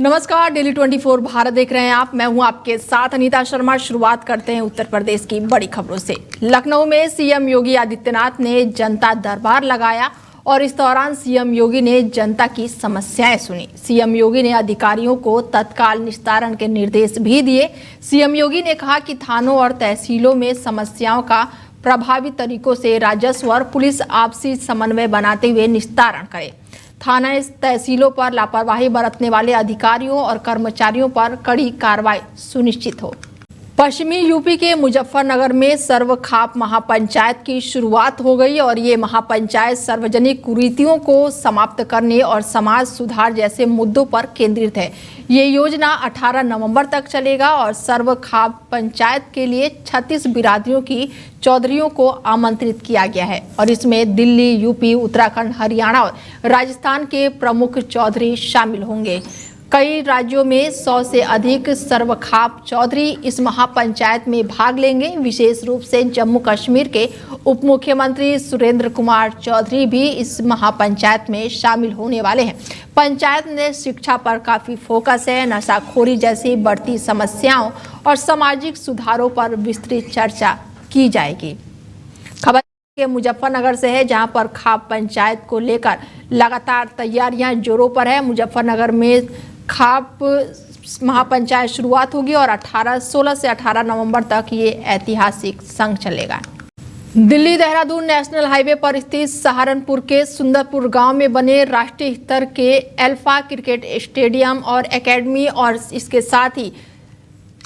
नमस्कार, डेली 24 भारत देख रहे हैं आप। मैं हूं आपके साथ अनीता शर्मा। शुरुआत करते हैं उत्तर प्रदेश की बड़ी खबरों से। लखनऊ में सीएम योगी आदित्यनाथ ने जनता दरबार लगाया और इस दौरान सीएम योगी ने जनता की समस्याएं सुनी। सीएम योगी ने अधिकारियों को तत्काल निस्तारण के निर्देश भी दिए। सीएम योगी ने कहा कि थानों और तहसीलों में समस्याओं का प्रभावी तरीकों से राजस्व और पुलिस आपसी समन्वय बनाते हुए निस्तारण करे। थाना तहसीलों पर लापरवाही बरतने वाले अधिकारियों और कर्मचारियों पर कड़ी कार्रवाई सुनिश्चित हो। पश्चिमी यूपी के मुजफ्फरनगर में सर्व खाप महापंचायत की शुरुआत हो गई और ये महापंचायत सार्वजनिक कुरीतियों को समाप्त करने और समाज सुधार जैसे मुद्दों पर केंद्रित है। ये योजना 18 नवंबर तक चलेगा और सर्व खाप पंचायत के लिए 36 बिरादरियों की चौधरियों को आमंत्रित किया गया है और इसमें दिल्ली, यूपी, उत्तराखंड, हरियाणा और राजस्थान के प्रमुख चौधरी शामिल होंगे। कई राज्यों में 100 से अधिक सर्वखाप चौधरी इस महापंचायत में भाग लेंगे। विशेष रूप से जम्मू कश्मीर के उप मुख्यमंत्री सुरेंद्र कुमार चौधरी भी इस महापंचायत में शामिल होने वाले हैं। पंचायत में शिक्षा पर काफी फोकस है। नशाखोरी जैसी बढ़ती समस्याओं और सामाजिक सुधारों पर विस्तृत चर्चा की जाएगी। खबर के मुजफ्फरनगर से है, जहां पर खाप पंचायत को लेकर लगातार तैयारियां जोरों पर है। मुजफ्फरनगर में खाप महापंचायत शुरुआत होगी और 16 से 18 नवंबर तक ये ऐतिहासिक संघ चलेगा। दिल्ली देहरादून नेशनल हाईवे पर स्थित सहारनपुर के सुंदरपुर गांव में बने राष्ट्रीय स्तर के अल्फा क्रिकेट स्टेडियम और एकेडमी और इसके साथ ही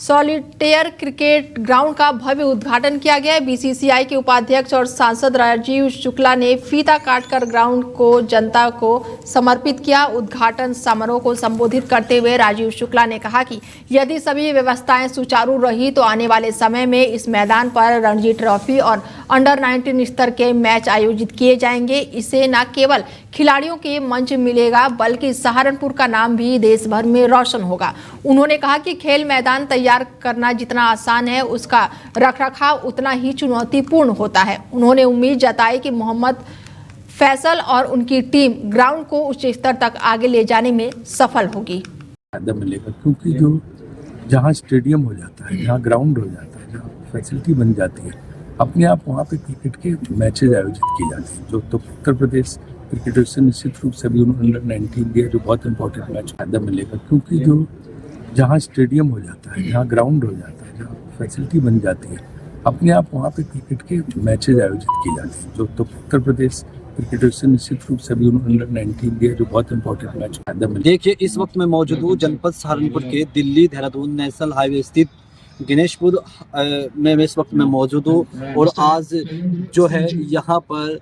सॉलिटेयर क्रिकेट ग्राउंड का भव्य उद्घाटन किया गया है। बीसीसीआई के उपाध्यक्ष और सांसद राजीव शुक्ला ने फीता काटकर ग्राउंड को जनता को समर्पित किया। उद्घाटन समारोह को संबोधित करते हुए राजीव शुक्ला ने कहा कि यदि सभी व्यवस्थाएं सुचारू रही तो आने वाले समय में इस मैदान पर रणजी ट्रॉफी और अंडर 19 स्तर के मैच आयोजित किए जाएंगे। इससे न केवल खिलाड़ियों के मंच मिलेगा बल्कि सहारनपुर का नाम भी देश भर में रोशन होगा। उन्होंने कहा कि खेल मैदान तैयार करना जितना आसान है, उसका रखरखाव उतना ही चुनौतीपूर्ण होता है। उन्होंने उम्मीद जताई कि मोहम्मद फैसल और उनकी टीम ग्राउंड को उच्च स्तर तक आगे ले जाने में सफल होगी। मिलेगा क्योंकि जो जहाँ स्टेडियम हो जाता है, जहाँ ग्राउंड हो जाता है, जहाँ फैसिलिटी बन जाती है, अपने आप वहाँ पे क्रिकेट के मैचेज आयोजित किए जाते हैं। जो तो उत्तर प्रदेश क्रिकेटर से निश्चित रूप से भी उन्होंने अंडर 19 दिया, जो बहुत इंपॉर्टेंट मैच फायदा मिलेगा क्योंकि जो जहाँ स्टेडियम हो जाता है, जहाँ ग्राउंड हो जाता है, जहाँ फैसिलिटी बन जाती है, अपने आप वहाँ पे क्रिकेट के मैचेज आयोजित किए जाते हैं। जो तो उत्तर प्रदेश क्रिकेटर से निश्चित रूप से भी उन्होंने अंडर 19 दिया, जो बहुत इंपॉर्टेंट मैच फायदा मिलेगा। देखिए, इस वक्त मैं मौजूद हूँ जनपद सहारनपुर के दिल्ली देहरादून नेशनल हाईवे स्थित गणेशपुर में इस वक्त मैं मौजूद हूँ और आज जो है यहाँ पर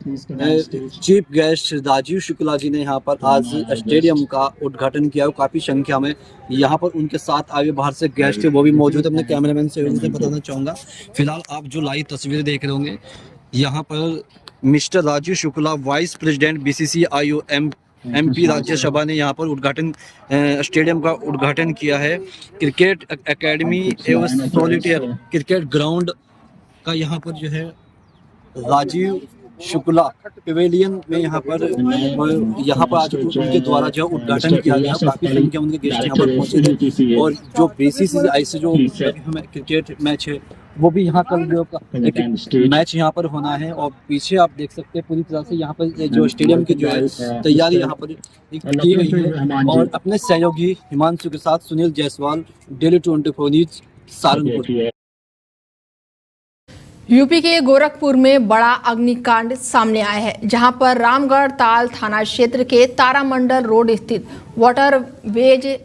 चीफ गेस्ट राजीव शुक्ला जी ने यहाँ पर आज स्टेडियम का उद्घाटन किया। काफ़ी संख्या में यहाँ पर उनके साथ आए बाहर से गेस्ट वो भी मौजूद है। अपने कैमरामैन से उनसे बताना चाहूँगा। फिलहाल आप जो लाइव तस्वीरें देख रहे होंगे, यहाँ पर mister Rajiv Shukla vice president BCCI MP Rajya Sabha ने यहाँ पर उद्घाटन स्टेडियम का उद्घाटन किया है। क्रिकेट एकेडमी एवं सॉलिटेयर क्रिकेट ग्राउंड का यहाँ पर जो है राजीव शुक्ला पेवेलियन में यहाँ पर आज उनके द्वारा जो उद्घाटन किया गया। काफ़ी संख्या उनके गेस्ट यहाँ पर पहुँचे थे और जो बीसीसीआई से जो क्रिकेट मैच है वो भी यहाँ कल जो मैच यहाँ पर होना है। और पीछे आप देख सकते हैं पूरी तरह से यहाँ पर जो स्टेडियम की जो है तैयारी यहाँ पर की गई है। और अपने सहयोगी हिमांशु के साथ Sunil Jaiswal, daily 24 news, Saharanpur. UP के गोरखपुर में बड़ा अग्निकांड सामने आया है, जहां पर रामगढ़ ताल थाना क्षेत्र के तारामंडल रोड स्थित वाटरवेज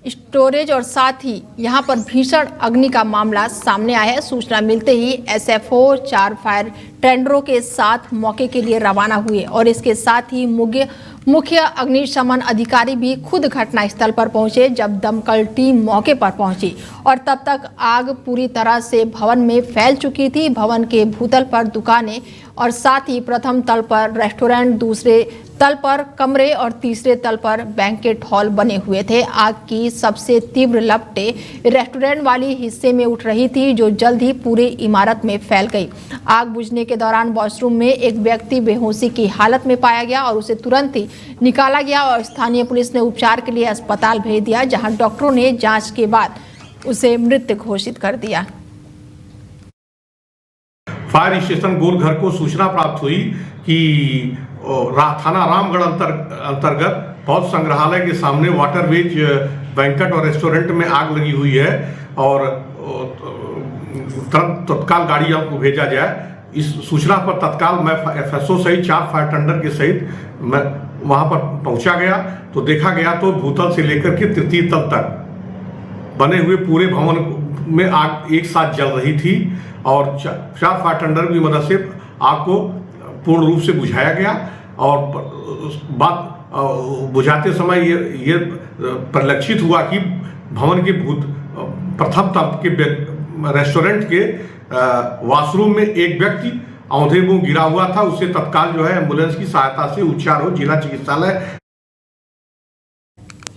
स्टोरेज और साथ ही यहां पर भीषण अग्नि का मामला सामने आया है। सूचना मिलते ही एसएफओ 4 फायर टेंडरों के साथ मौके के लिए रवाना हुए और इसके साथ ही मुख्य अग्निशमन अधिकारी भी खुद घटनास्थल पर पहुंचे। जब दमकल टीम मौके पर पहुंची और तब तक आग पूरी तरह से भवन में फैल चुकी थी। भवन के भूतल पर दुकानें और साथ ही प्रथम तल पर रेस्टोरेंट, दूसरे तल पर कमरे और तीसरे तल पर बैंकेट हॉल बने हुए थे। आग की सबसे तीव्र लपटें रेस्टोरेंट वाली हिस्से में उठ रही थी, जो जल्द ही पूरी इमारत में फैल गई। आग बुझने के दौरान वॉशरूम में एक व्यक्ति बेहोशी की हालत में पाया गया और उसे तुरंत ही निकाला गया और स्थानीय पुलिस ने उपचार के लिए अस्पताल भेज दिया, जहां डॉक्टरों ने जांच के बाद उसे मृत घोषित कर दिया। फायर स्टेशन गोलघर को सूचना प्राप्त हुई कि थाना रामगढ़ अंतर्गत पौध संग्रहालय के सामने वाटरवेज बैंकेट और रेस्टोरेंट में आग लगी हुई है और तुरंत तत्काल गाड़ियों को भेजा जाए। इस सूचना पर तत्काल मैं FSO सहित 4 फायर टेंडर के सहित मैं वहां पर पहुंचा गया तो देखा गया तो भूतल से लेकर के तृतीय तल तक बने हुए पूरे भवन में आग एक साथ जल रही थी और 4 फायर टेंडर की मदद से आग को पूर्ण रूप से बुझाया गया और बात बुझाते समय ये परिलक्षित हुआ कि भवन के प्रथम तल के रेस्टोरेंट के वॉशरूम में एक व्यक्ति औंधे मुंह गिरा हुआ था। उसे तत्काल जो है एम्बुलेंस की सहायता से उपचार हो जिला चिकित्सालय।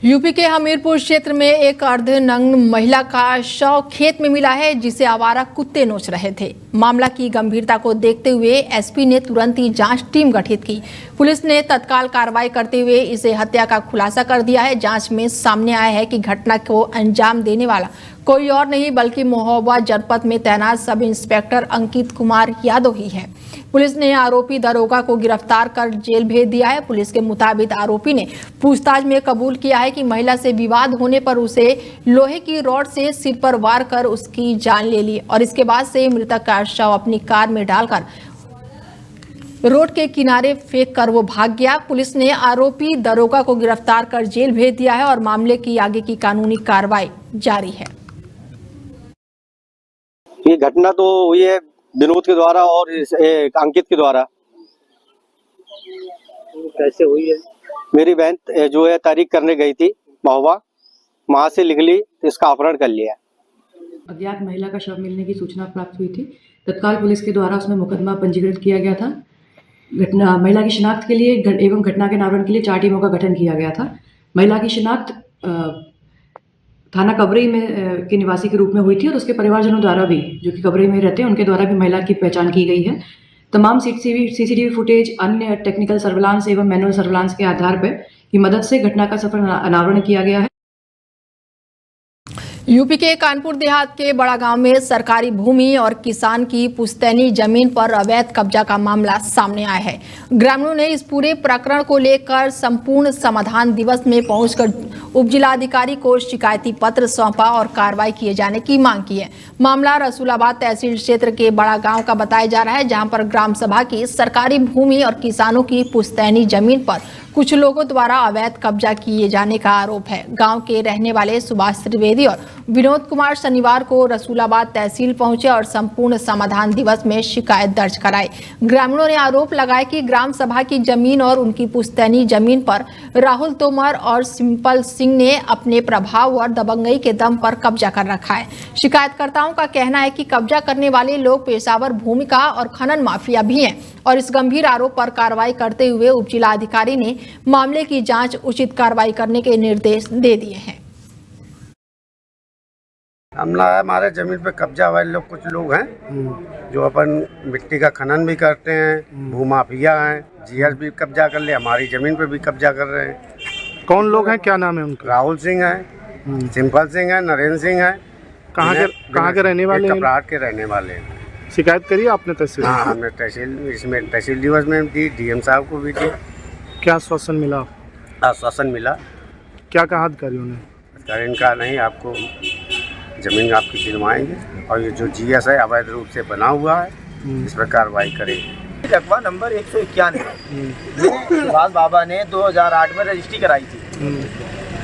यूपी के हमीरपुर क्षेत्र में एक अर्धनग्न महिला का शव खेत में मिला है, जिसे आवारा कुत्ते नोच रहे थे। मामला की गंभीरता को देखते हुए एसपी ने तुरंत ही जांच टीम गठित की। पुलिस ने तत्काल कार्रवाई करते हुए इसे हत्या का खुलासा कर दिया है। जांच में सामने आया है कि घटना को अंजाम देने वाला कोई और नहीं बल्कि महोबा जनपद में तैनात सब इंस्पेक्टर अंकित कुमार यादव ही है। पुलिस ने आरोपी दरोगा को गिरफ्तार कर जेल भेज दिया है। पुलिस के मुताबिक आरोपी ने पूछताछ में कबूल किया है कि महिला से विवाद होने पर उसे लोहे की रॉड से सिर पर वार कर उसकी जान ले ली और इसके बाद से मृतक का शव अपनी कार में डालकर रोड के किनारे फेंक कर वो भाग गया। पुलिस ने आरोपी दरोगा को गिरफ्तार कर जेल भेज दिया है और मामले की आगे की कानूनी कार्रवाई जारी है। ये घटना तो हुई है विनोद के द्वारा और अंकित के द्वारा। कैसे हुई है? मेरी बहन जो है तारीख करने गई थी महोबा, वहां से निकली तो इसका अपहरण कर लिया। अज्ञात महिला का शव मिलने की सूचना प्राप्त हुई थी। तत्काल पुलिस के द्वारा उसमें मुकदमा पंजीकृत किया गया था। महिला की शिनाख्त के लिए एवं घटना के निवारण के लिए 4 टीमों का गठन किया गया था। महिला की शिनाख्त थाना कबरई में के निवासी के रूप में हुई थी और उसके परिवारजनों द्वारा भी, जो कि कबरई में रहते हैं, उनके द्वारा भी महिला की पहचान की गई है। तमाम CCTV फुटेज, अन्य टेक्निकल सर्विलांस एवं मैनुअल सर्विलांस के आधार पर की मदद से घटना का सफल अनावरण किया गया है। यूपी के कानपुर देहात के बड़ा गांव में सरकारी भूमि और किसान की पुश्तैनी जमीन पर अवैध कब्जा का मामला सामने आया है। ग्रामीणों ने इस पूरे प्रकरण को लेकर संपूर्ण समाधान दिवस में पहुंचकर उपजिलाधिकारी को शिकायती पत्र सौंपा और कार्रवाई किए जाने की मांग की है। मामला रसूलाबाद तहसील क्षेत्र के बड़ा गांव का बताया जा रहा है, जहां पर ग्राम सभा की सरकारी भूमि और किसानों की पुश्तैनी जमीन पर कुछ लोगों द्वारा अवैध कब्जा किए जाने का आरोप है। गांव के रहने वाले सुभाष त्रिवेदी और विनोद कुमार शनिवार को रसूलाबाद तहसील पहुंचे और संपूर्ण समाधान दिवस में शिकायत दर्ज कराई। ग्रामीणों ने आरोप लगाया कि ग्राम सभा की जमीन और उनकी पुश्तैनी जमीन पर राहुल तोमर और सिंपल सिंह ने अपने प्रभाव और दबंगई के दम पर कब्जा कर रखा है। शिकायतकर्ताओं का कहना है कि कब्जा करने वाले लोग पेशावर भूमिका और खनन माफिया भी हैं और इस गंभीर आरोप पर कार्रवाई करते हुए उपजिलाधिकारी ने मामले की जांच उचित कार्रवाई करने के निर्देश दे दिए हैं। हमला है हमारे जमीन पे कब्जा वाले लोग, कुछ लोग हैं जो अपन मिट्टी का खनन भी करते हैं, भूमाफिया हैं, जीएस भी कब्जा कर ले, हमारी जमीन पे भी कब्जा कर रहे हैं। कौन लोग हैं, क्या नाम है उनका? राहुल सिंह है, सिंपल सिंह है, नरेंद्र सिंह है। कहाँ के रहने वाले हैं? कपराट के रहने वाले हैं। शिकायत करी आपने तहसील? हाँ, हमने तहसील दिवस में दी, DM साहब को भी दी। क्या आश्वासन मिला? आश्वासन मिला। क्या कहा अधिकारियों ने? अधिकारी इनका नहीं, आपको जमीन आपकी दिलवाएंगे और ये जो GS है अवैध रूप से बना हुआ है, इस पर कार्रवाई करेंगे। रकबा नंबर 151 सुभाष बाबा ने 2008 में रजिस्ट्री कराई थी,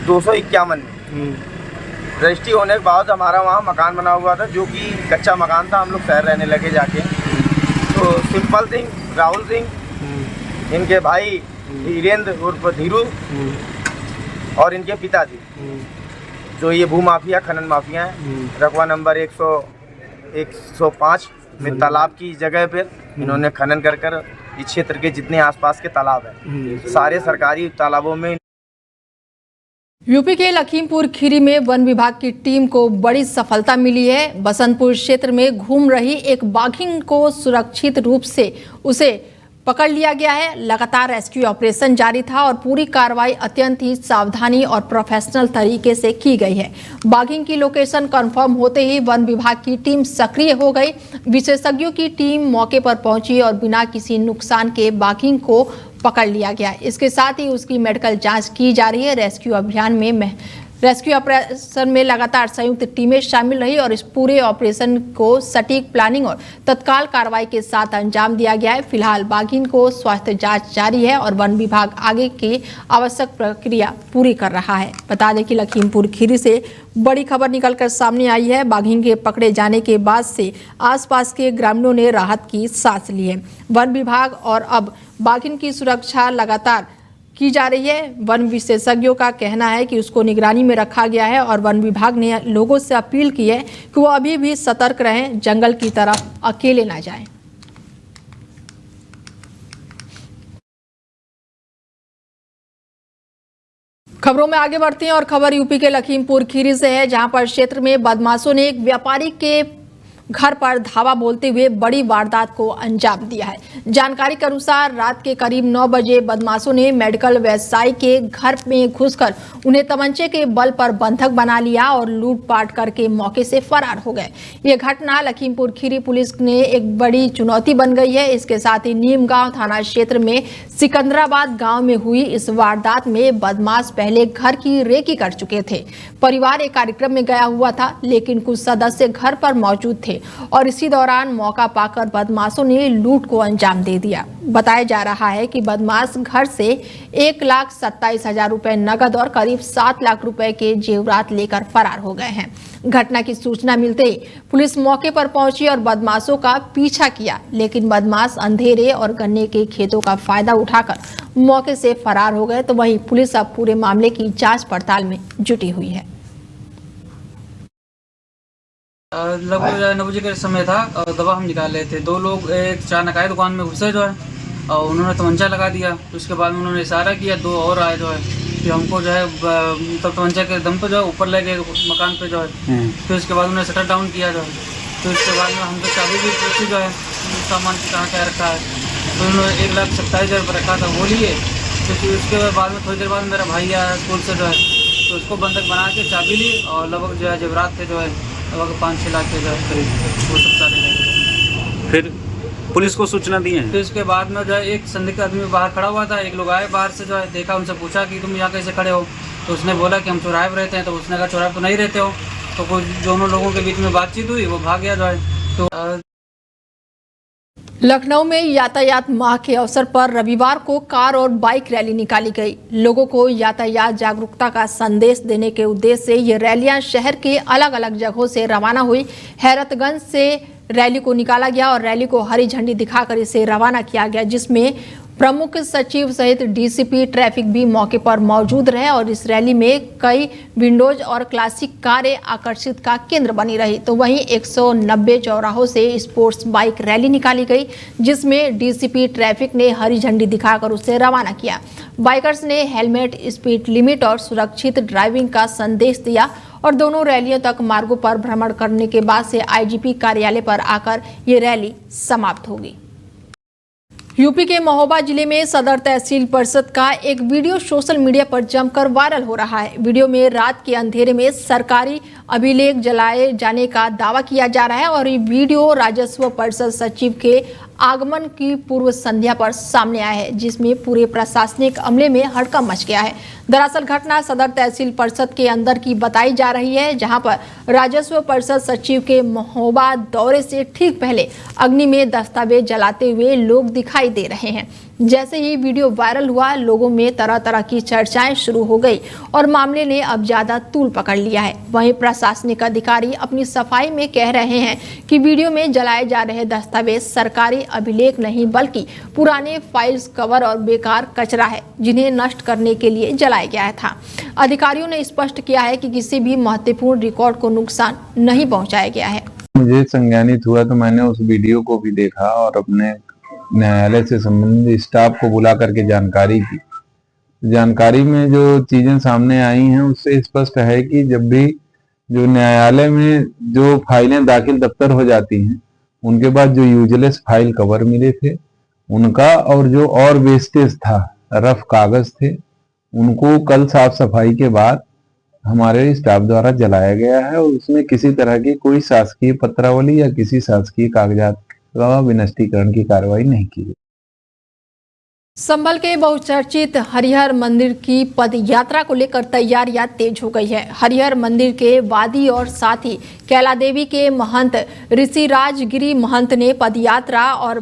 251 में रजिस्ट्री होने के बाद हमारा वहाँ मकान बना हुआ था, जो कि कच्चा मकान था। हम लोग शहर रहने लगे जाके, तो सिंपल सिंह, राहुल सिंह, इनके भाई वीरेंद्र उर्फ धीरू और इनके पिताजी, जो ये भू माफिया खनन माफिया हैं, रकबा नंबर 105 में तालाब की जगह पर इन्होंने खनन कर इस क्षेत्र के जितने आसपास के तालाब हैं सारे सरकारी तालाबों में। यूपी के लखीमपुर खीरी में वन विभाग की टीम को बड़ी सफलता मिली है। बसंतपुर क्षेत्र में घूम रही एक बाघिन को सुरक्षित रूप से उसे पकड़ लिया गया है। लगातार रेस्क्यू ऑपरेशन जारी था और पूरी कार्रवाई अत्यंत ही सावधानी और प्रोफेशनल तरीके से की गई है। बाघिन की लोकेशन कंफर्म होते ही वन विभाग की टीम सक्रिय हो गई। विशेषज्ञों की टीम मौके पर पहुंची और बिना किसी नुकसान के बाघिन को पकड़ लिया गया। इसके साथ ही उसकी मेडिकल जांच की जा रही है। रेस्क्यू ऑपरेशन में लगातार संयुक्त टीमें शामिल रही और इस पूरे ऑपरेशन को सटीक प्लानिंग और तत्काल कार्रवाई के साथ अंजाम दिया गया है। फिलहाल बाघिन को स्वास्थ्य जांच जारी है और वन विभाग आगे की आवश्यक प्रक्रिया पूरी कर रहा है। बता दें कि लखीमपुर खीरी से बड़ी खबर निकलकर सामने आई है। बाघिन के पकड़े जाने के बाद से आसपास के ग्रामीणों ने राहत की सांस ली है। वन विभाग और अब बाघिन की सुरक्षा लगातार की जा रही है। वन विशेषज्ञों का कहना है कि उसको निगरानी में रखा गया है और वन विभाग ने लोगों से अपील की है कि वो अभी भी सतर्क रहें, जंगल की तरफ अकेले ना जाएं। खबरों में आगे बढ़ते हैं और खबर यूपी के लखीमपुर खीरी से है, जहां पर क्षेत्र में बदमाशों ने एक व्यापारी के घर पर धावा बोलते हुए बड़ी वारदात को अंजाम दिया है। जानकारी के अनुसार रात के करीब 9 बजे बदमाशों ने मेडिकल व्यवसायी के घर में घुसकर उन्हें तमंचे के बल पर बंधक बना लिया और लूटपाट करके मौके से फरार हो गए। ये घटना लखीमपुर खीरी पुलिस ने एक बड़ी चुनौती बन गई है। इसके साथ ही नीमगांव थाना क्षेत्र में सिकंदराबाद गांव में हुई इस वारदात में बदमाश पहले घर की रेकी कर चुके थे। परिवार एक कार्यक्रम में गया हुआ था, लेकिन कुछ सदस्य घर पर मौजूद थे और इसी दौरान मौका पाकर बदमाशों ने लूट को अंजाम दे दिया। बताया जा रहा है कि बदमाश घर से 1,27,000 रुपए नगद और करीब 7 लाख रुपए के जेवरात लेकर फरार हो गए हैं। घटना की सूचना मिलते ही पुलिस मौके पर पहुंची और बदमाशों का पीछा किया, लेकिन बदमाश अंधेरे और गन्ने के खेतों का फायदा उठाकर मौके से फरार हो गए। तो वहीं पुलिस अब पूरे मामले की जांच पड़ताल में जुटी हुई है। लगभग 9 बजे का समय था और दवा हम निकाल रहे थे। 2 लोग एक चाणकाई दुकान में घुसे जो है और उन्होंने तमंचा लगा दिया। उसके बाद उन्होंने इशारा किया, 2 और आए जो है, फिर हमको जो है तब तमंचा के दम पे जो है ऊपर ले गए मकान पे जो है। फिर उसके बाद उन्होंने शटर डाउन किया जो है। फिर उसके बाद में हमको चाबी भी पूछी जो है सामान कहाँ क्या रखा है। तो उन्होंने 1,27,000 रुपये रखा था, वो लिए। तो फिर उसके बाद में थोड़ी देर बाद मेरा भाई आया स्कूल से जो है, तो उसको बंधक बना के चाबी ली और लगभग जो है जेवरात थे जो है लगभग 5-6 लाख के जो है करीब वो सब सारे गए। फिर पुलिस को सूचना दी है। फिर उसके बाद में जो है एक संदिग्ध आदमी बाहर खड़ा हुआ था। एक लोग आए बाहर से जो है, देखा, उनसे पूछा कि तुम यहाँ कैसे खड़े हो। तो उसने बोला कि हम चौराहे पर रहते हैं। तो उसने कहा चौराहे तो नहीं रहते हो। तो कुछ दोनों लोगों के बीच में बातचीत हुई, वो भाग गया जो है। तो लखनऊ में यातायात माह के अवसर पर रविवार को कार और बाइक रैली निकाली गई। लोगों को यातायात जागरूकता का संदेश देने के उद्देश्य से ये रैलियां शहर के अलग अलग जगहों से रवाना हुई। हैरतगंज से रैली को निकाला गया और रैली को हरी झंडी दिखाकर इसे रवाना किया गया, जिसमें प्रमुख सचिव सहित डीसीपी ट्रैफिक भी मौके पर मौजूद रहे और इस रैली में कई विंडोज और क्लासिक कारें आकर्षित का केंद्र बनी रही। तो वहीं 190 चौराहों से स्पोर्ट्स बाइक रैली निकाली गई, जिसमें डीसीपी ट्रैफिक ने हरी झंडी दिखाकर उसे रवाना किया। बाइकर्स ने हेलमेट, स्पीड लिमिट और सुरक्षित ड्राइविंग का संदेश दिया और दोनों रैलियों तक मार्गों पर भ्रमण करने के बाद से आईजीपी कार्यालय पर आकर ये रैली समाप्त होगी। यूपी के महोबा जिले में सदर तहसील परिषद का एक वीडियो सोशल मीडिया पर जमकर वायरल हो रहा है। वीडियो में रात के अंधेरे में सरकारी अभिलेख जलाए जाने का दावा किया जा रहा है और ये वीडियो राजस्व परिषद सचिव के आगमन की पूर्व संध्या पर सामने आया है, जिसमें पूरे प्रशासनिक अमले में हड़कंप मच गया है। दरअसल घटना सदर तहसील परिषद के अंदर की बताई जा रही है, जहां पर राजस्व परिषद सचिव के महोबा दौरे से ठीक पहले अग्नि में दस्तावेज जलाते हुए लोग दिखाई दे रहे हैं। जैसे ही वीडियो वायरल हुआ, लोगों में तरह तरह की चर्चाएं शुरू हो गई और मामले ने अब ज्यादा तूल पकड़ लिया है। वहीं प्रशासनिक अधिकारी अपनी सफाई में कह रहे हैं कि वीडियो में जलाए जा रहे दस्तावेज सरकारी अभिलेख नहीं बल्कि पुराने फाइल्स, कवर और बेकार कचरा है, जिन्हें नष्ट करने के लिए जलाया गया था। अधिकारियों ने स्पष्ट किया है कि किसी भी महत्वपूर्ण रिकॉर्ड को नुकसान नहीं पहुंचाया गया है। मुझे संज्ञानित हुआ तो मैंने उस वीडियो को भी देखा और अपने न्यायालय से संबंधित स्टाफ को बुला करके जानकारी की। जानकारी में जो चीजें सामने आई हैं उससे स्पष्ट है कि जब भी जो न्यायालय में जो फाइलें दाखिल दफ्तर हो जाती हैं उनके बाद जो यूजलेस फाइल कवर मिले थे उनका और जो और वेस्टेज था रफ कागज थे उनको कल साफ सफाई के बाद हमारे स्टाफ द्वारा जलाया गया है और उसमें किसी तरह की कोई शासकीय पत्रावली या किसी शासकीय कागजात का विनष्टीकरण की कार्रवाई नहीं की गई। संभल के बहुचर्चित हरिहर मंदिर की पद यात्रा को लेकर तैयारियां तेज हो गई है। हरिहर मंदिर के वादी और साथ ही कैला देवी के महंत ऋषि राजगिरी महंत ने पद यात्रा और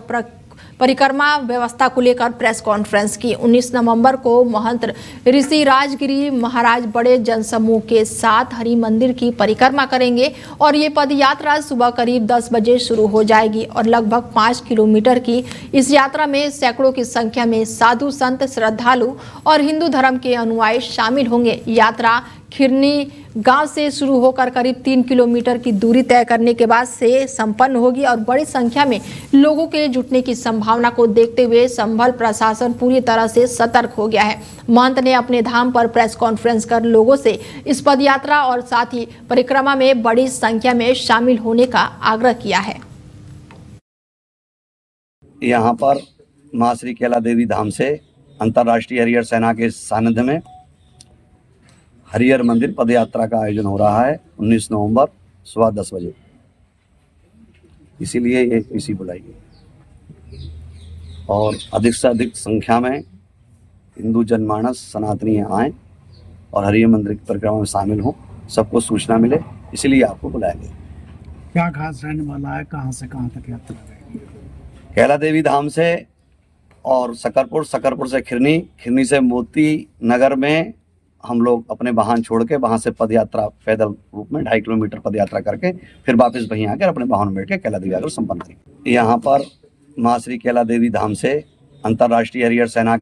परिक्रमा व्यवस्था को लेकर प्रेस कॉन्फ्रेंस की। 19 नवंबर को महंत ऋषि राजगिरी महाराज बड़े जनसमूह के साथ हरि मंदिर की परिक्रमा करेंगे और ये पद यात्रा सुबह करीब 10 बजे शुरू हो जाएगी और लगभग 5 किलोमीटर की इस यात्रा में सैकड़ों की संख्या में साधु संत श्रद्धालु और हिंदू धर्म के अनुयायी शामिल होंगे। यात्रा खिरनी गांव से शुरू होकर करीब 3 किलोमीटर की दूरी तय करने के बाद से संपन्न होगी और बड़ी संख्या में लोगों के जुटने की संभावना को देखते हुए संभल प्रशासन पूरी तरह से सतर्क हो गया है। महंत ने अपने धाम पर प्रेस कॉन्फ्रेंस कर लोगों से इस पद यात्रा और साथ ही परिक्रमा में बड़ी संख्या में शामिल होने का आग्रह किया है। यहाँ पर मां श्री कैला देवी धाम से अंतर्राष्ट्रीय हरिहर सेना के सानिध्य में हरिहर मंदिर पद यात्रा का आयोजन हो रहा है 19 नवंबर सुबह 10 बजे। इसीलिए ये इसी बुलाई गई और अधिक से अधिक संख्या में हिंदू जनमानस सनातनी आए और हरिहर मंदिर की परिक्रमा में शामिल हों, सबको सूचना मिले, इसीलिए आपको बुलाया गया। क्या खास रहने वाला है, कहाँ से कहाँ तक यात्रा रहेगी? कैला देवी धाम से और सकरपुर से खिरनी से मोती नगर में हम लोग अपने वाहन छोड़ के वहां से पद यात्रा पैदल रूप में 2.5 किलोमीटर पद यात्रा करके फिर वापस वहीं आकर अपने वाहन में बैठ के कैला देवी यात्रा संपन्न करेंगे। यहाँ पर मां श्री कैला देवी धाम से अंतर्राष्ट्रीय हरिहर सेना।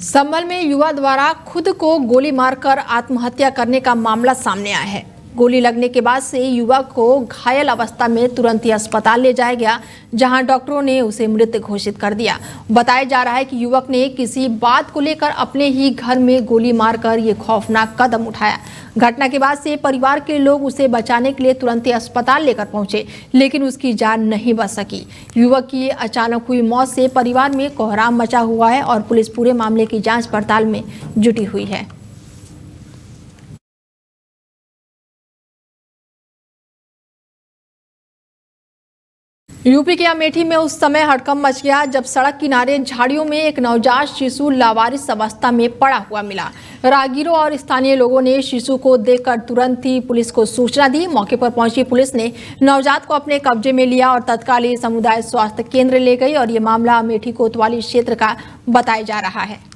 संभल में युवा द्वारा खुद को गोली मारकर आत्महत्या करने का मामला सामने आया है। गोली लगने के बाद से युवक को घायल अवस्था में तुरंत ही अस्पताल ले जाया गया, जहां डॉक्टरों ने उसे मृत घोषित कर दिया। बताया जा रहा है कि युवक ने किसी बात को लेकर अपने ही घर में गोली मारकर ये खौफनाक कदम उठाया। घटना के बाद से परिवार के लोग उसे बचाने के लिए तुरंत ही अस्पताल लेकर पहुंचे, लेकिन उसकी जान नहीं बच सकी। युवक की अचानक हुई मौत से परिवार में कोहराम मचा हुआ है और पुलिस पूरे मामले की जाँच पड़ताल में जुटी हुई है। यूपी के अमेठी में उस समय हड़कंप मच गया जब सड़क किनारे झाड़ियों में एक नवजात शिशु लावारिस अवस्था में पड़ा हुआ मिला। राहगीरों और स्थानीय लोगों ने शिशु को देखकर तुरंत ही पुलिस को सूचना दी। मौके पर पहुंची पुलिस ने नवजात को अपने कब्जे में लिया और तत्काल ही समुदाय स्वास्थ्य केंद्र ले गई और ये मामला अमेठी कोतवाली क्षेत्र का बताया जा रहा है।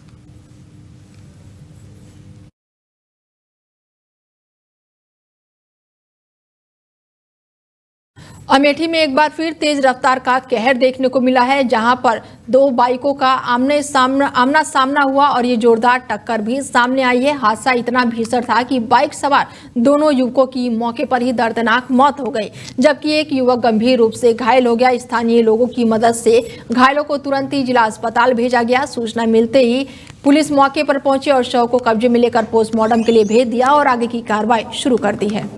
अमेठी में एक बार फिर तेज रफ्तार का कहर देखने को मिला है, जहां पर दो बाइकों का आमना सामना हुआ और ये जोरदार टक्कर भी सामने आई है। हादसा इतना भीषण था कि बाइक सवार दोनों युवकों की मौके पर ही दर्दनाक मौत हो गई, जबकि एक युवक गंभीर रूप से घायल हो गया। स्थानीय लोगों की मदद से घायलों को तुरंत ही जिला अस्पताल भेजा गया। सूचना मिलते ही पुलिस मौके पर पहुंची और शव को कब्जे में लेकर पोस्टमार्टम के लिए भेज दिया और आगे की कार्रवाई शुरू कर दी है।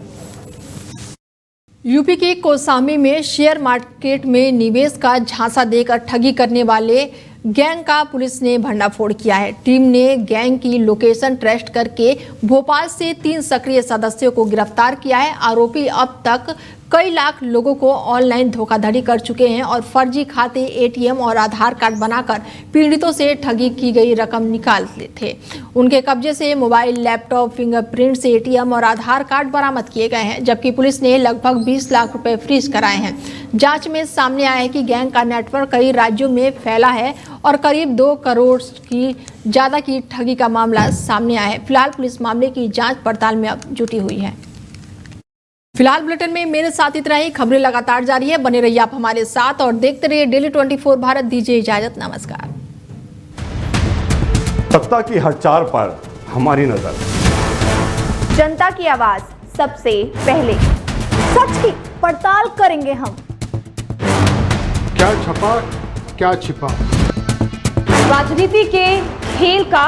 यूपी के कौसाम्बी में शेयर मार्केट में निवेश का झांसा देकर ठगी करने वाले गैंग का पुलिस ने भंडाफोड़ किया है। टीम ने गैंग की लोकेशन ट्रेस करके भोपाल से 3 सक्रिय सदस्यों को गिरफ्तार किया है। आरोपी अब तक कई लाख लोगों को ऑनलाइन धोखाधड़ी कर चुके हैं और फर्जी खाते, एटीएम और आधार कार्ड बनाकर पीड़ितों से ठगी की गई रकम निकालते थे। उनके कब्जे से मोबाइल, लैपटॉप, फिंगरप्रिंट से एटीएम और आधार कार्ड बरामद किए गए हैं, जबकि पुलिस ने लगभग 20 लाख रुपए फ्रीज कराए हैं। जांच में सामने आया है कि गैंग का नेटवर्क कई राज्यों में फैला है और करीब 2 करोड़ की ज्यादा की ठगी का मामला सामने आया है। फिलहाल पुलिस मामले की जाँच पड़ताल में अब जुटी हुई है। फिलहाल बुलेटिन में मेरे साथ इतना ही। खबरें लगातार जारी है, बने रहिए आप हमारे साथ और देखते रहिए डेली 24 भारत। दीजिए इजाजत, नमस्कार। सत्ता की हर चाल पर हमारी नजर, जनता की आवाज सबसे पहले, सच की पड़ताल करेंगे हम। क्या छपा क्या छिपा, राजनीति के खेल का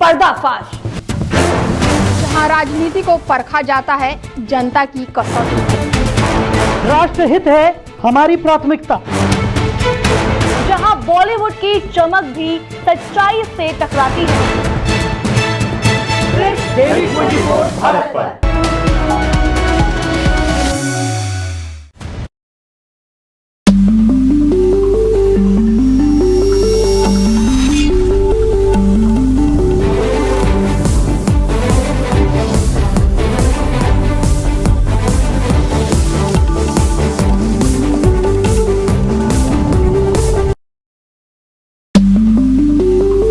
पर्दाफाश। जहां राजनीति को परखा जाता है जनता की कसौटी। राष्ट्रहित है हमारी प्राथमिकता। जहां बॉलीवुड की चमक भी सच्चाई से टकराती है। दैनिक 24 भारत पर।